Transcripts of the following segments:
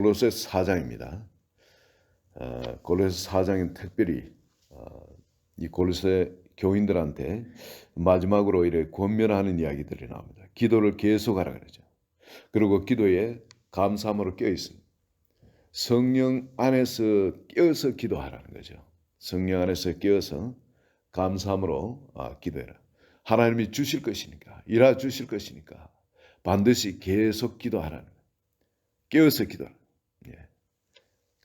골로새 4장입니다. 골로새 4장은 특별히 이 골로새 교인들한테 마지막으로 이렇게 권면하는 이야기들이 나옵니다. 기도를 계속하라 그러죠. 그리고 기도에 감사함으로 껴 있습니다. 성령 안에서 껴서 기도하라는 거죠. 성령 안에서 껴서 감사함으로 기도해라. 하나님이 주실 것이니까, 일하 주실 것이니까 반드시 계속 기도하라는 거예요. 껴서 기도하라. 예.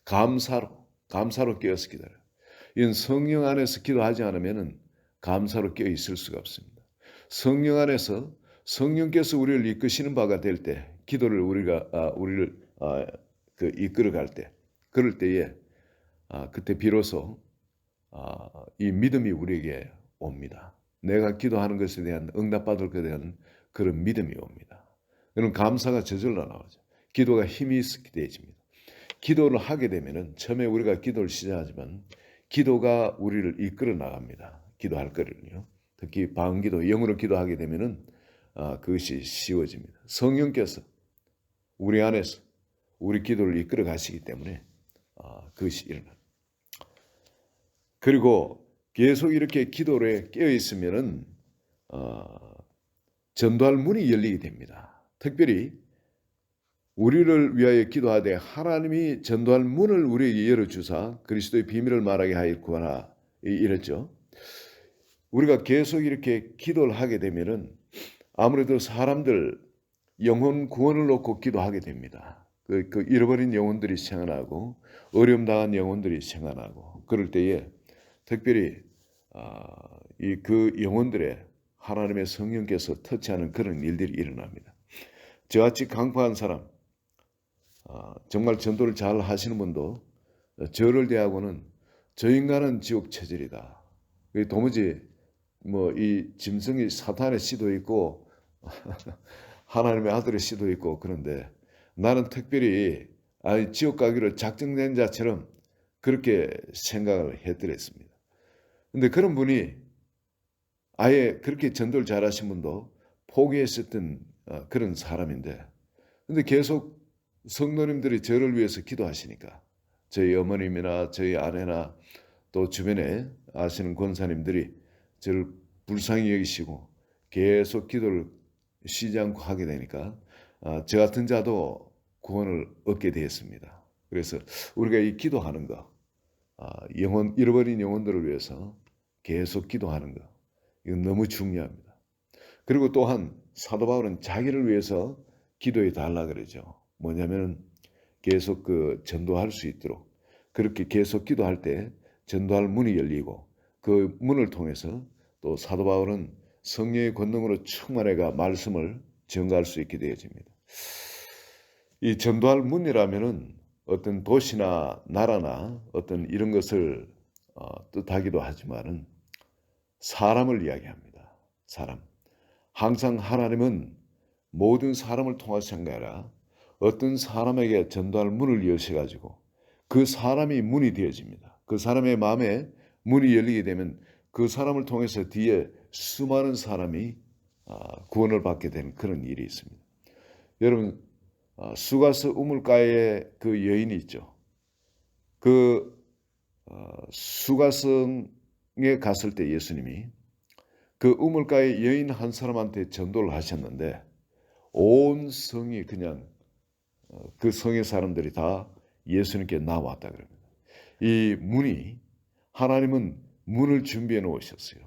감사로 껴서 기도하라. 이건 성령 안에서 기도하지 않으면 감사로 껴 있을 수가 없습니다. 성령 안에서 성령께서 우리를 이끄시는 바가 될 때, 기도를 우리를 이끌어 갈 때, 그럴 때에 그때 비로소 이 믿음이 우리에게 옵니다. 내가 기도하는 것에 대한 응답받을 것에 대한 그런 믿음이 옵니다. 그럼 감사가 저절로 나오죠. 기도가 힘이 있게 되어집니다. 기도를 하게 되면은 처음에 우리가 기도를 시작하지만 기도가 우리를 이끌어 나갑니다. 기도할 거를요. 특히 방기도, 영으로 기도하게 되면은 그것이 쉬워집니다. 성령께서 우리 안에서 우리 기도를 이끌어 가시기 때문에 그것이 일어납니다. 그리고 계속 이렇게 기도에 깨어 있으면은 전도할 문이 열리게 됩니다. 특별히 우리를 위하여 기도하되 하나님이 전도할 문을 우리에게 열어주사 그리스도의 비밀을 말하게 하여 구하라 이랬죠. 우리가 계속 이렇게 기도를 하게 되면은 아무래도 사람들 영혼 구원을 놓고 기도하게 됩니다. 그 잃어버린 영혼들이 생각나고 어려움 당한 영혼들이 생각나고 그럴 때에 특별히 그 영혼들의 하나님의 성령께서 터치하는 그런 일들이 일어납니다. 저같이 강팍한 사람, 정말 전도를 잘 하시는 분도 저를 대하고는 저 인간은 지옥 체질이다. 도무지 이 짐승이 사탄의 씨도 있고 하나님의 아들의 씨도 있고 그런데 나는 특별히 지옥 가기로 작정된 자처럼 그렇게 생각을 해드렸습니다. 근데 그런 분이 아예 그렇게 전도를 잘하신 분도 포기했었던 그런 사람인데 근데 계속 성도님들이 저를 위해서 기도하시니까 저희 어머님이나 저희 아내나 또 주변에 아시는 권사님들이 저를 불쌍히 여기시고 계속 기도를 쉬지 않고 하게 되니까 저 같은 자도 구원을 얻게 되었습니다. 그래서 우리가 이 기도하는 거, 잃어버린 영혼들을 위해서 계속 기도하는 거, 이건 너무 중요합니다. 그리고 또한 사도 바울은 자기를 위해서 기도해 달라 그러죠. 뭐냐면 계속 전도할 수 있도록 그렇게 계속 기도할 때 전도할 문이 열리고 그 문을 통해서 또 사도 바울은 성령의 권능으로 충만해가 말씀을 전가할 수 있게 되어집니다. 이 전도할 문이라면은 어떤 도시나 나라나 어떤 이런 것을 뜻하기도 하지만은 사람을 이야기합니다. 사람. 항상 하나님은 모든 사람을 통하신 게 아니라 어떤 사람에게 전도할 문을 여셔가지고 그 사람이 문이 되어집니다. 그 사람의 마음에 문이 열리게 되면 그 사람을 통해서 뒤에 수많은 사람이 구원을 받게 되는 그런 일이 있습니다. 여러분 수가스 우물가에 그 여인이 있죠. 그 수가성에 갔을 때 예수님이 그 우물가에 여인 한 사람한테 전도를 하셨는데 온 성이 그냥 그 성의 사람들이 다 예수님께 나왔다 그럽니다. 이 문이 하나님은 문을 준비해 놓으셨어요.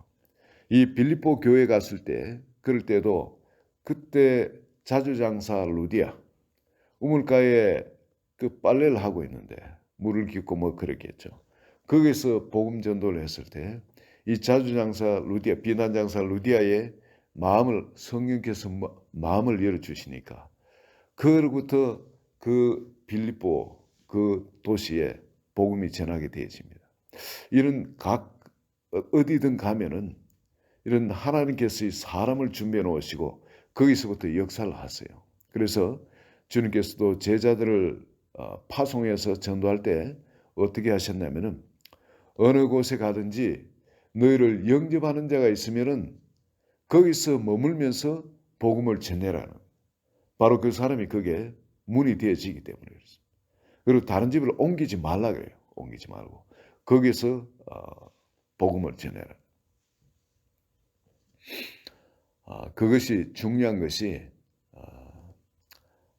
이 빌립보 교회 갔을 때 그럴 때도 그때 자주장사 루디아 우물가에 그 빨래를 하고 있는데 물을 깃고 그랬겠죠. 거기서 복음 전도를 했을 때 이 자주장사 루디아 비난장사 루디아의 마음을 성령께서 마음을 열어주시니까 그로부터 그 빌립보 그 도시에 복음이 전하게 되어집니다. 이런 어디든 가면은 이런 하나님께서 사람을 준비해 놓으시고 거기서부터 역사를 하세요. 그래서 주님께서도 제자들을 파송해서 전도할 때 어떻게 하셨냐면은 어느 곳에 가든지 너희를 영접하는 자가 있으면은 거기서 머물면서 복음을 전해라는 바로 그 사람이 그게 문이 되어지기 때문에 그렇습니다. 그리고 다른 집을 옮기지 말라 그래요. 옮기지 말고 거기서 복음을 전해라. 그것이 중요한 것이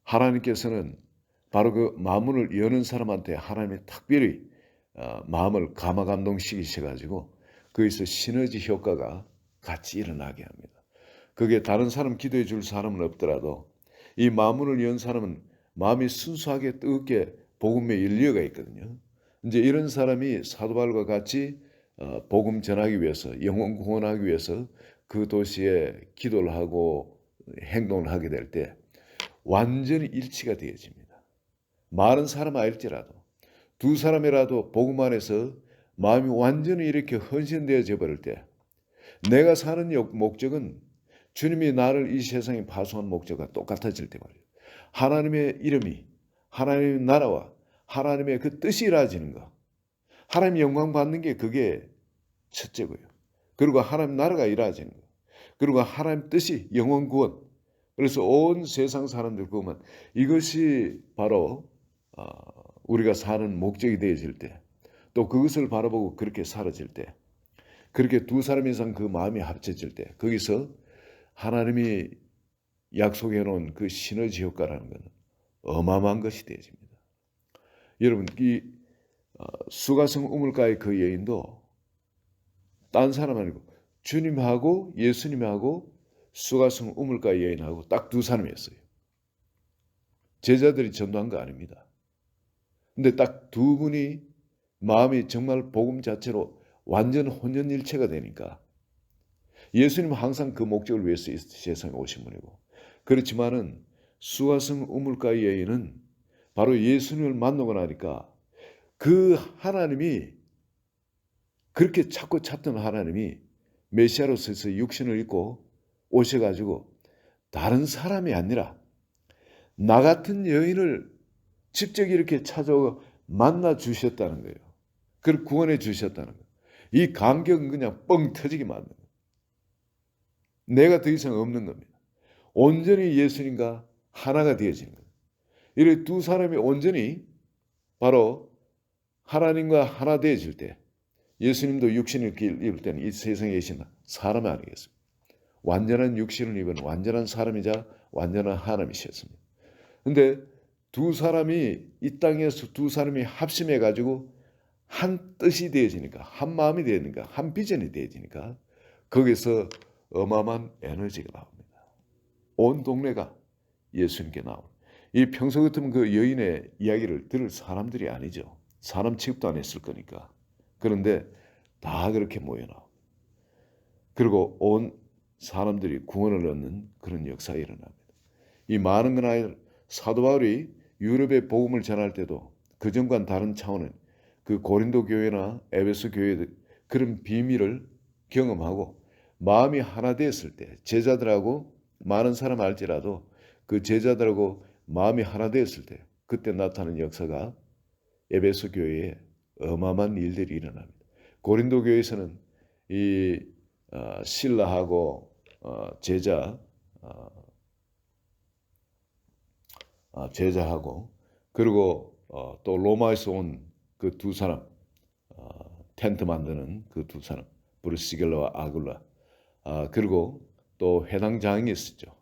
하나님께서는 바로 그 마음을 여는 사람한테 하나님의 특별히 마음을 감화감동시키셔가지고 거기서 시너지 효과가 같이 일어나게 합니다. 그게 다른 사람 기도해 줄 사람은 없더라도 이 마음을 연 사람은 마음이 순수하게 뜨겁게 복음에 열려가 있거든요. 이제 이런 사람이 사도 바울과 같이 복음 전하기 위해서 영혼 구원하기 위해서 그 도시에 기도를 하고 행동을 하게 될 때 완전히 일치가 되어집니다. 많은 사람 알지라도 두 사람이라도 복음 안에서 마음이 완전히 이렇게 헌신되어져 버릴 때 내가 사는 목적은 주님이 나를 이 세상에 파송한 목적과 똑같아질 때 말이에요. 하나님의 이름이 하나님의 나라와 하나님의 그 뜻이 이루어지는 거. 하나님 영광 받는 게 그게 첫째고요. 그리고 하나님 나라가 이루어지는 거. 그리고 하나님 뜻이 영원 구원. 그래서 온 세상 사람들 보면 이것이 바로 우리가 사는 목적이 되어질 때, 또 그것을 바라보고 그렇게 살아질 때, 그렇게 두 사람 이상 그 마음이 합쳐질 때, 거기서 하나님이 약속해 놓은 그 시너지 효과라는 것은 어마어마한 것이 되어집니다. 여러분, 이 수가성 우물가의 그 여인도 딴 사람 아니고 주님하고 예수님하고 수가성 우물가 여인하고 딱 두 사람이었어요. 제자들이 전도한 거 아닙니다. 근데 딱 두 분이 마음이 정말 복음 자체로 완전 혼연일체가 되니까 예수님은 항상 그 목적을 위해서 세상에 오신 분이고, 그렇지만은 수가성 우물가 여인은 바로 예수님을 만나고 나니까 그 하나님이 그렇게 찾고 찾던 하나님이 메시아로서 육신을 입고 오셔가지고 다른 사람이 아니라 나 같은 여인을 직접 이렇게 찾아와 만나 주셨다는 거예요. 그걸 구원해 주셨다는 거예요. 이 감격은 그냥 뻥 터지게 만드는 거예요. 내가 더 이상 없는 겁니다. 온전히 예수님과 하나가 되어지는 거예요. 이렇게 두 사람이 온전히 바로 하나님과 하나 되어질 때, 예수님도 육신을 입을 때는 이 세상에 계신 사람이 아니겠습니까? 완전한 육신을 입은 완전한 사람이자 완전한 하나님이셨습니다. 근데 두 사람이 이 땅에서 두 사람이 합심해 가지고 한 뜻이 되어지니까, 한 마음이 되니까, 한 비전이 되어지니까 거기서 어마어마한 에너지가 나옵니다. 온 동네가 예수님께 나오는. 이 평소 같으면 그 여인의 이야기를 들을 사람들이 아니죠. 사람 취급도 안 했을 거니까. 그런데 다 그렇게 모여 나옵니다. 그리고 온 사람들이 구원을 얻는 그런 역사가 일어납니다. 이 많은 건 아니라 사도 바울이 유럽의 복음을 전할 때도 그전과는 다른 차원의 그 고린도 교회나 에베소 교회 그런 비밀을 경험하고 마음이 하나 되었을 때, 제자들하고 많은 사람 알지라도 그 제자들하고 마음이 하나 되었을 때 그때 나타나는 역사가 에베소 교회에 어마어마한 일들이 일어납니다. 고린도 교회에서는 이 신라하고 제자하고 그리고 또 로마에서 온 그 두 사람, 텐트 만드는 그 두 사람, 브리스길라와 아굴라, 그리고 또 회당장이 있었죠.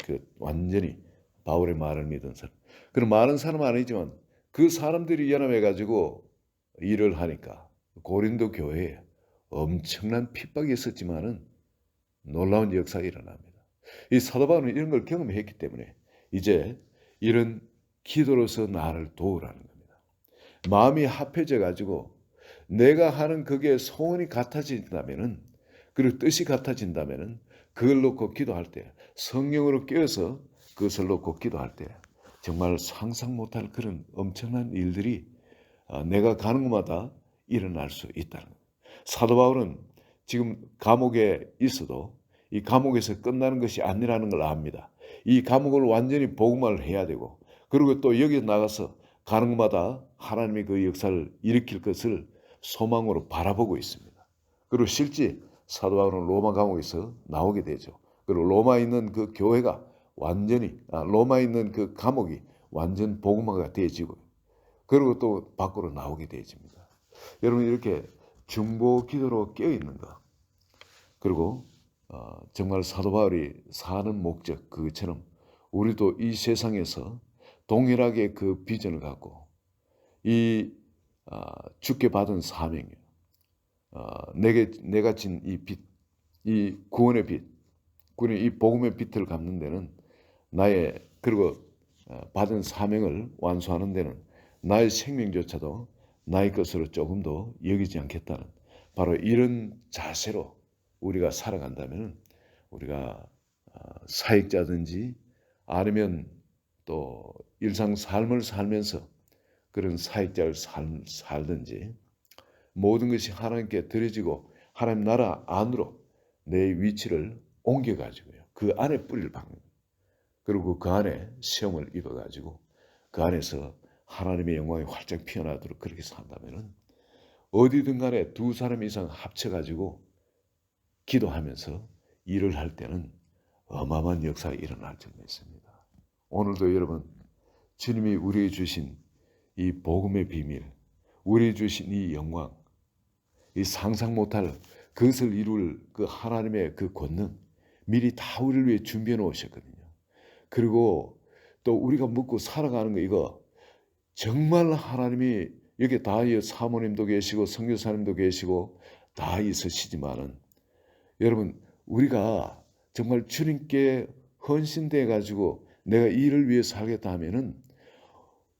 그 완전히 바울의 말을 믿은 사람. 그런 많은 사람은 아니지만 그 사람들이 연합해 가지고 일을 하니까 고린도 교회에 엄청난 핍박이 있었지만은 놀라운 역사가 일어납니다. 이 사도 바울은 이런 걸 경험했기 때문에 이제 이런 기도로서 나를 도우라는 겁니다. 마음이 합해져 가지고 내가 하는 그게 소원이 같아진다면은, 그리고 뜻이 같아진다면은 그걸 놓고 기도할 때, 성령으로 깨어서 그것을 놓고 기도할 때 정말 상상 못할 그런 엄청난 일들이 내가 가는 곳마다 일어날 수 있다는 거예요. 사도 바울은 지금 감옥에 있어도 이 감옥에서 끝나는 것이 아니라는 걸 압니다. 이 감옥을 완전히 복음화를 해야 되고, 그리고 또 여기서 나가서 가는 곳마다 하나님의 그 역사를 일으킬 것을 소망으로 바라보고 있습니다. 그리고 실제 사도 바울은 로마 감옥에서 나오게 되죠. 그리고 로마에 있는 그 교회가 완전히 로마에 있는 그 감옥이 완전 복음화가 되어지고, 그리고 또 밖으로 나오게 되어집니다. 여러분 이렇게 중보 기도로 깨어있는 것, 그리고 정말 사도 바울이 사는 목적 그것처럼 우리도 이 세상에서 동일하게 그 비전을 갖고 이 주께 받은 사명, 내가 진 이 빛, 이 구원의 빛, 이 복음의 빛을 갚는 데는 나의, 그리고 받은 사명을 완수하는 데는 나의 생명조차도 나의 것으로 조금도 여기지 않겠다는 바로 이런 자세로 우리가 살아간다면 우리가 사역자든지 아니면 또 일상 삶을 살면서 그런 사역자를 살든지 모든 것이 하나님께 드려지고 하나님 나라 안으로 내 위치를 옮겨가지고요. 그 안에 뿌리를 박는, 그리고 그 안에 시험을 입어가지고 그 안에서 하나님의 영광이 활짝 피어나도록 그렇게 산다면 어디든 간에 두 사람 이상 합쳐가지고 기도하면서 일을 할 때는 어마어마한 역사가 일어날 줄 믿습니다. 오늘도 여러분 주님이 우리에게 주신 이 복음의 비밀, 우리에게 주신 이 영광, 이 상상 못할 그것을 이룰 그 하나님의 그 권능 미리 다 우리를 위해 준비해 놓으셨거든요. 그리고 또 우리가 묻고 살아가는 거 이거 정말 하나님이 여기 다 사모님도 계시고 선교사님도 계시고 다 있으시지만은 여러분 우리가 정말 주님께 헌신돼 가지고 내가 이 일을 위해 살겠다 하면은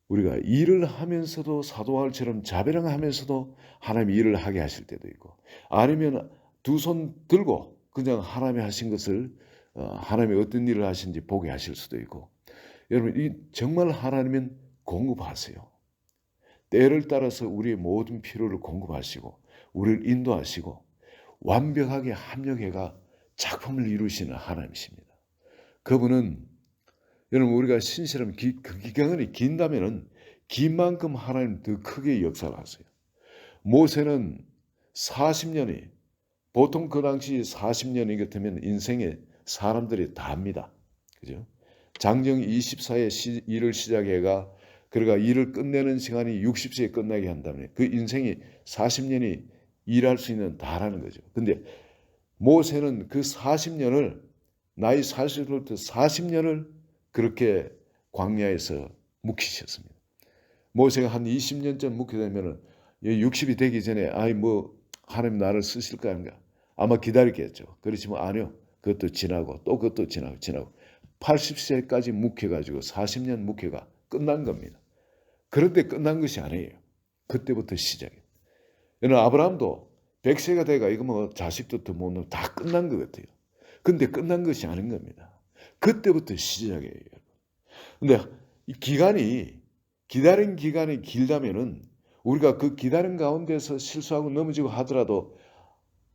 우리가 일을 하면서도 사도 바울처럼 자비랑하면서도 하나님이 일을 하게 하실 때도 있고 아니면 두 손 들고 그냥 하나님이 하신 것을 하나님이 어떤 일을 하신지 보게 하실 수도 있고 여러분 이 정말 하나님은 공급하세요. 때를 따라서 우리의 모든 필요를 공급하시고 우리를 인도하시고 완벽하게 합력해가 작품을 이루시는 하나님이십니다. 그분은 여러분 우리가 신실하면 그 기간이 긴다면은 긴 만큼 하나님 더 크게 역사를 하세요. 모세는 40년이 보통 그 당시 40년이 같으면 인생에 사람들이 다 합니다. 그죠? 장정 24에 일을 시작해가 그러니까 일을 끝내는 시간이 60세에 끝나게 한다면 그 인생이 40년이 일할 수 있는 다라는 거죠. 근데 모세는 그 40년을 나이 40부터 40년을 그렇게 광야에서 묵히셨습니다. 모세가 한 20년 전 묵게 되면은 60이 되기 전에 하나님 나를 쓰실까 하는가 아마 기다리겠죠. 그렇지만 아니요. 그것도 지나고 또 그것도 지나고 80세까지 묵혀가지고 40년 묵혀가 끝난 겁니다. 그런데 끝난 것이 아니에요. 그때부터 시작이에요. 여러분 아브라함도 100세가 돼가 이거 뭐 자식도 더 못 낳고 다 끝난 것 같아요. 근데 끝난 것이 아닌 겁니다. 그때부터 시작이에요. 근데 이 기다린 기간이 길다면은 우리가 그 기다린 가운데서 실수하고 넘어지고 하더라도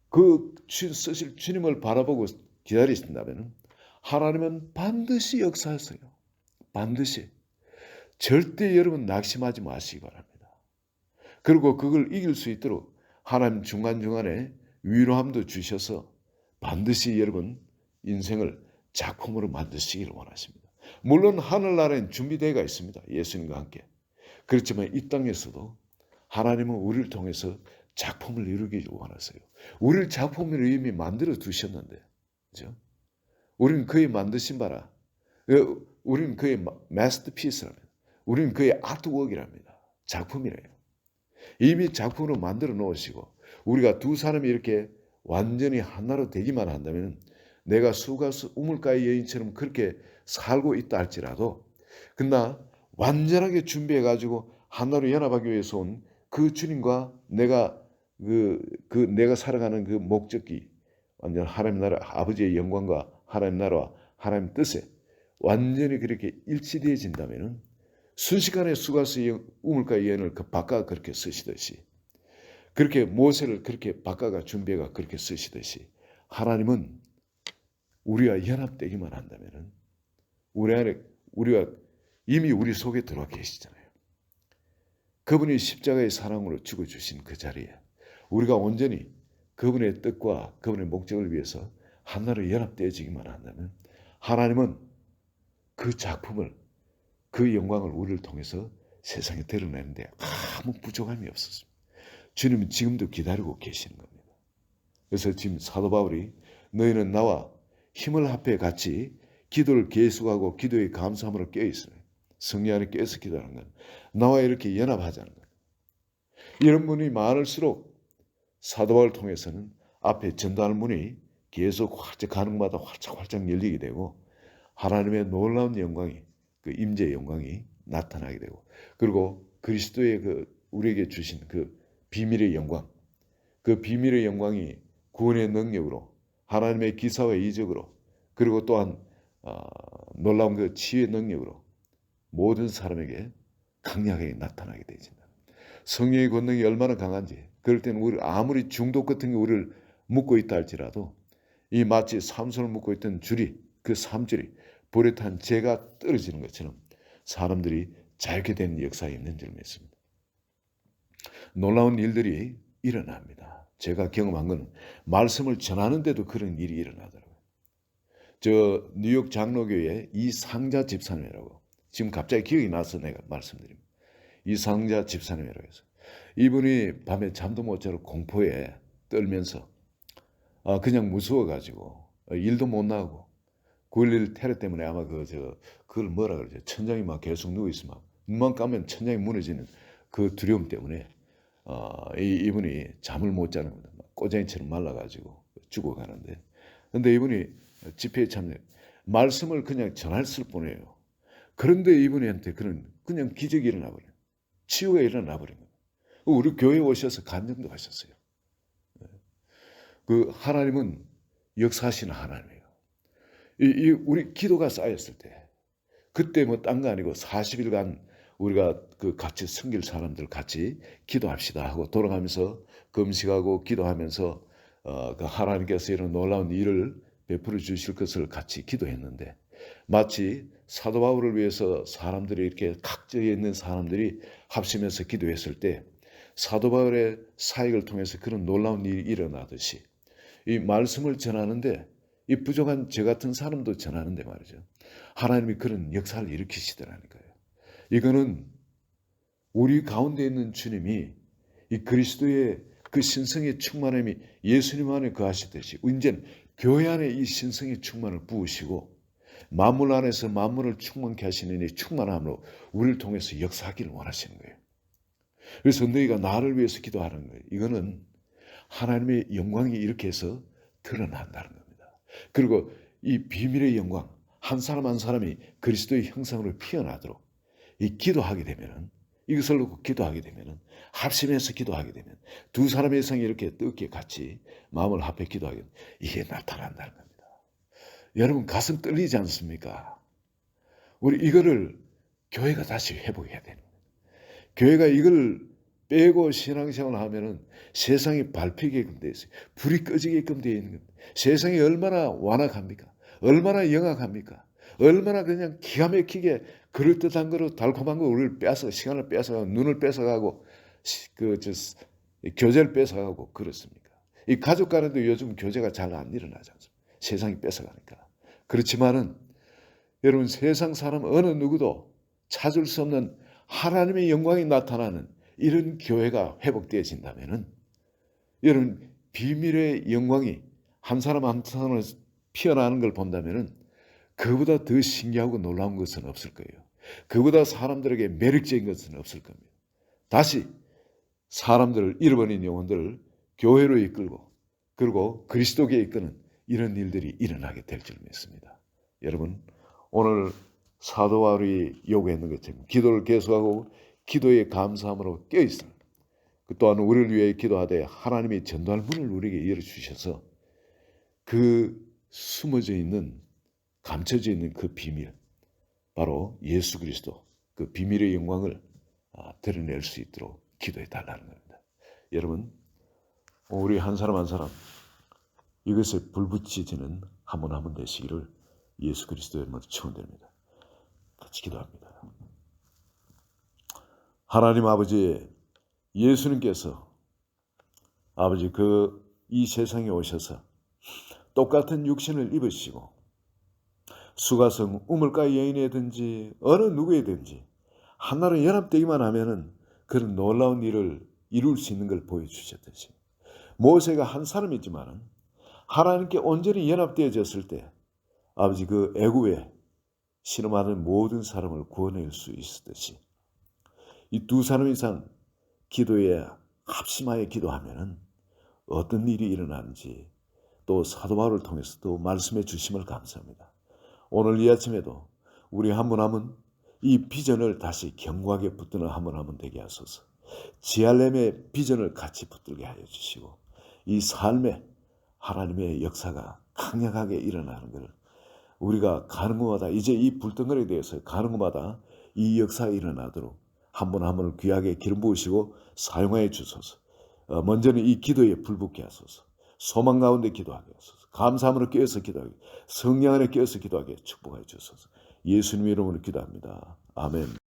그 쓰실 주님을 바라보고 기다리신다면 하나님은 반드시 역사하세요. 반드시. 절대 여러분 낙심하지 마시기 바랍니다. 그리고 그걸 이길 수 있도록 하나님 중간중간에 위로함도 주셔서 반드시 여러분 인생을 작품으로 만드시기를 원하십니다. 물론 하늘나라엔 준비되어 있습니다. 예수님과 함께. 그렇지만 이 땅에서도 하나님은 우리를 통해서 작품을 이루기를 원하세요. 우리를 작품으로 이미 만들어 두셨는데, 그죠? 우리는 그의 만드신 바라. 우리는 그의 마스터피스랍니다. 우리는 그의 아트웍이랍니다. 작품이래요. 이미 작품으로 만들어 놓으시고 우리가 두 사람이 이렇게 완전히 하나로 되기만 한다면 내가 수가수 우물가의 여인처럼 그렇게 살고 있다 할지라도 그러나 완전하게 준비해 가지고 하나로 연합하기 위해서 온 그 주님과 내가 내가 살아가는 그 목적이 완전 하나님 나라 아버지의 영광과 하나님 나라와 하나님 뜻에 완전히 그렇게 일치되어진다면 순식간에 수가수 우물가의 여인을 그 바꿔 그렇게 쓰시듯이 그렇게 모세를 그렇게 바꿔가 준비해가 그렇게 쓰시듯이 하나님은 우리와 연합되기만 한다면 우리가 이미 우리 속에 들어와 계시잖아요. 그분이 십자가의 사랑으로 죽어주신 그 자리에 우리가 온전히 그분의 뜻과 그분의 목적을 위해서 하나로 연합되어지기만 한다면 하나님은 그 작품을 그 영광을 우리를 통해서 세상에 드러내는데 아무 부족함이 없었습니다. 주님은 지금도 기다리고 계시는 겁니다. 그래서 지금 사도 바울이 너희는 나와 힘을 합해 같이 기도를 계속하고 기도의 감사함으로 깨어있어요. 성령 안에 깨어서 기도하는 건 나와 이렇게 연합하자는 거예요. 이런 분이 많을수록 사도 바울을 통해서는 앞에 전도할 문이 계속 활짝 가는 곳마다 활짝 열리게 되고 하나님의 놀라운 영광이 그 임재의 영광이 나타나게 되고 그리고 그리스도의 우리에게 주신 그 비밀의 영광 그 비밀의 영광이 구원의 능력으로 하나님의 기사와 이적으로 그리고 또한 놀라운 그 치유의 능력으로 모든 사람에게 강력하게 나타나게 되진다. 성령의 권능이 얼마나 강한지 그럴 때는 우리 아무리 중독 같은 게 우리를 묶고 있다 할지라도 이 마치 삼손을 묶고 있던 줄이 그 삼줄이 불에 탄 재가 떨어지는 것처럼 사람들이 자유케 되는 역사가 있는 줄 믿습니다. 놀라운 일들이 일어납니다. 제가 경험한 건 말씀을 전하는데도 그런 일이 일어나더라고요. 저 뉴욕 장로교회 이상자 집사님이라고 지금 갑자기 기억이 나서 내가 말씀드립니다. 이상자 집사님이라고 해서 이분이 밤에 잠도 못 자고 공포에 떨면서 그냥 무서워가지고 일도 못 나가고 9.11 테러 때문에 아마 그걸 뭐라 그러죠? 천장이 막 계속 누워 있어 막 눈만 감으면 천장이 무너지는 그 두려움 때문에 이분이 잠을 못 자는 겁니다. 꼬쟁이처럼 말라가지고 죽어가는데 근데 이분이 집회에 참여 말씀을 그냥 전했을 뿐이에요. 그런데 이분한테 그냥 기적이 일어나버려요. 치유가 일어나버린 거예요. 우리 교회에 오셔서 간증도 하셨어요. 그 하나님은 역사하시는 하나님이에요. 우리 기도가 쌓였을 때 그때 뭐 딴 거 아니고 40일간 우리가 같이 섬길 사람들 같이 기도합시다 하고 돌아가면서 금식하고 기도하면서 그 하나님께서 이런 놀라운 일을 베풀어 주실 것을 같이 기도했는데 마치 사도 바울을 위해서 사람들이 이렇게 각지에 있는 사람들이 합심해서 기도했을 때 사도 바울의 사역을 통해서 그런 놀라운 일이 일어나듯이 이 말씀을 전하는데 이 부족한 저 같은 사람도 전하는데 말이죠. 하나님이 그런 역사를 일으키시더라니까요. 이거는 우리 가운데 있는 주님이 이 그리스도의 그 신성의 충만함이 예수님 안에 거하시듯이 이제는 교회 안에 이 신성의 충만을 부으시고 만물 안에서 만물을 충만케 하시는 이 충만함으로 우리를 통해서 역사하기를 원하시는 거예요. 그래서 너희가 나를 위해서 기도하는 거예요. 이거는 하나님의 영광이 이렇게 해서 드러난다는 겁니다. 그리고 이 비밀의 영광 한 사람 한 사람이 그리스도의 형상으로 피어나도록 이 기도하게 되면은 이것을 놓고 기도하게 되면은 합심해서 기도하게 되면 두 사람의 성이 이렇게 뜨겁게 같이 마음을 합해 기도하게 되면 이게 나타난다는 겁니다. 여러분 가슴 떨리지 않습니까? 우리 이거를 교회가 다시 회복해야 되는 거예요. 교회가 이걸 빼고 신앙생활을 하면은 세상이 밟히게끔 되어 있어요. 불이 꺼지게끔 되어 있는 겁니다. 세상이 얼마나 완악합니까? 얼마나 영악합니까? 얼마나 그냥 기가 막히게 그럴듯한 거로 달콤한 거 우리를 뺏어 시간을 뺏어가고 눈을 뺏어가고 교제를 뺏어가고 그렇습니까? 이 가족 간에도 요즘 교제가 잘 안 일어나지 않습니까? 세상이 뺏어가니까. 그렇지만은 여러분 세상 사람 어느 누구도 찾을 수 없는 하나님의 영광이 나타나는 이런 교회가 회복되어진다면은 여러분 비밀의 영광이 한 사람 한 사람을 피어나는 걸 본다면은 그보다 더 신기하고 놀라운 것은 없을 거예요. 그보다 사람들에게 매력적인 것은 없을 겁니다. 다시 사람들을 잃어버린 영혼들을 교회로 이끌고 그리고 그리스도께 이끄는 이런 일들이 일어나게 될 줄 믿습니다. 여러분 오늘 사도 바울이 요구했는 것처럼 기도를 계속하고 기도에 감사함으로 깨어있으라. 또한 우리를 위해 기도하되 하나님이 전도할 문을 우리에게 열어주셔서 그 숨어져 있는 감춰져 있는 그 비밀 바로 예수 그리스도 그 비밀의 영광을 드러낼 수 있도록 기도해 달라는 겁니다. 여러분 우리 한 사람 한 사람 이것에 불붙이지는 한 분 한 분 되시기를 예수 그리스도의 이름으로 축원드립니다. 같이 기도합니다. 하나님 아버지 예수님께서 아버지 이 세상에 오셔서 똑같은 육신을 입으시고 수가성 우물가 여인이든지 어느 누구이든지 하나로 연합되기만 하면은 그런 놀라운 일을 이룰 수 있는 걸 보여주셨듯이 모세가 한 사람이지만은 하나님께 온전히 연합되어졌을 때 아버지 그 애굽에 신음하는 모든 사람을 구원할 수 있었듯이 이 두 사람 이상 기도에 합심하여 기도하면은 어떤 일이 일어나는지 또 사도 바울을 통해서 또 말씀해 주심을 감사합니다. 오늘 이 아침에도 우리 한 분 한 분 이 비전을 다시 견고하게 붙드는 한 분 한 분 되게 하소서. 지알렘의 비전을 같이 붙들게 하여 주시고 이 삶에 하나님의 역사가 강력하게 일어나는 것을 우리가 가는 곳마다 이제 이 불덩어리에 대해서 가는 곳마다 이 역사가 일어나도록 한 분 한 분을 귀하게 기름 부으시고 사용하여 주소서. 먼저는 이 기도에 불붙게 하소서. 소망 가운데 기도하게 하소서. 감사함으로 깨어서 기도하게, 성령 안에 깨어서 기도하게 축복하여 주소서. 예수님 이름으로 기도합니다. 아멘.